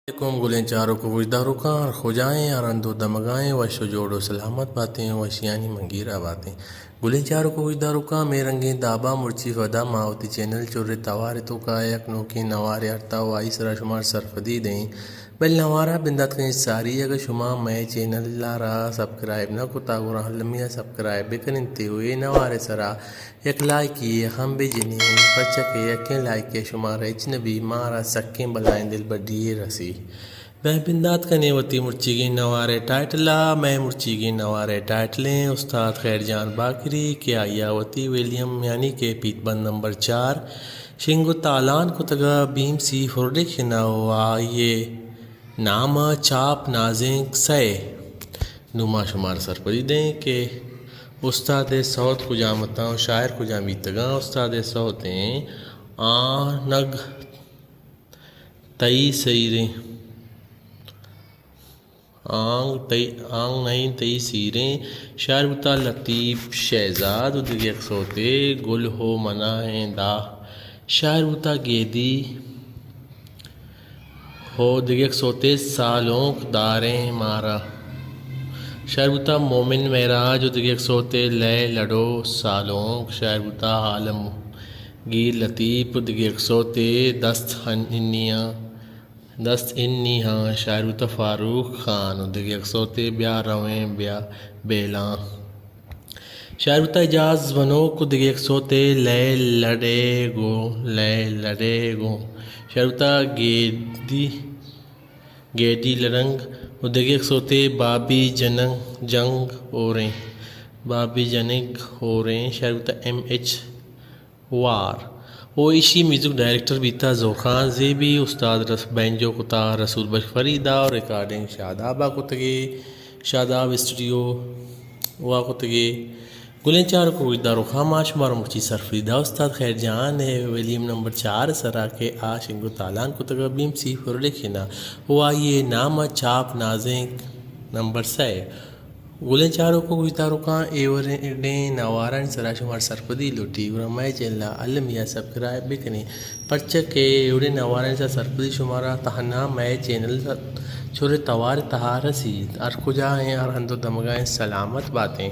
علیکم گلیں چاروں کو وجدہ رکاں اور خجائیں اور اندو دمگائیں وشو جوڑو سلامت باتیں وشیانی منگیرہ باتیں گلیں چاروں کو وجدہ رکاں میں رنگیں دابا مرچی فدا ماوتی چینل چورے توارے تو کا یک نوکی نوارے ارتا وائی سرا شمار سرفدی دیں بل نوارا بندت کہیں ساری اگر شما میں چینل لارا سبسکرائب نہ کتا گورا لمیہ سبسکرائب بکنن تے ہوئے نوارے سرا یک لائکی ہم بھی جنیں پچکے یکیں لائکی شما ریچ نبی مارا سکیں بلائیں دل بڑیے رسی میں بندات کنے وتی مرچی گی نوارے ٹائٹلا میں مرچی گی نوارے ٹائٹلیں استاد خیر جان باکری کہ آیا وتی ویلیم یعنی کہ پیت بند نمبر 4 شنگو تالان کتگا بیم سی پروڈکشن آئیے نام چاپ نازنگ سے نما شمار سرپری دیں کہ استاد صوت کو جامتا شاعر کو جامیتگاں استاد صوت ہیں نگ تئی سیریں آنگ نہیں تئی سیریں شاعر بتا لطیف شہزاد ادھر یک سوتے گل ہو منا ہیں دا شاعر بتا گیدی ہو دیگر سوتے سالونک داریں مارا شاعر بتا مومن معراج دیگر سوتے لے لڑو سالونک شاعر بتا عالم گیر لطیف دیگر سوتے دست انی ہاں شاعر بتا فاروق خان دیگر سوتے بیا رویں بیا بیلاں شاعر بتا اجاز ونو کو دیگر سوتے لے لڑے گو شاعر بتا گیڈی لرنگ و دیگر سوتے بابی جنگ اوریں شاعر بتا ایم ایچ وار وہ ایشی میوزک ڈائریکٹر بیتا زوخان زیبی استاد بینجو کتا رسول بخش فریدہ اور ریکارڈنگ شادابہ کتگی شاداب اسٹوڈیو ہوا کتگی گلیں چاروں کو وجدہ رکھا شمار مرچی سرفریدہ استاد خیر جان ہے ویلیم نمبر 4 سرا کے شنگو تالان کتگا بیم سی پروڈکشن ہوا یہ نام چاپ نازنگ نمبر 6 گلیں چاروں کو وجدہ رکاں ایوریں نوارن سرا شمار سرپدی لوٹی ورمائے چلا علمیہ سبسکرائب بکنے پرچکے ایوریں نوارن سا سرپدی شمارا تہنا میں چینل چھوڑے توار تہا رسید اور کجا ہیں اور ہندو دمگائیں سلامت باتیں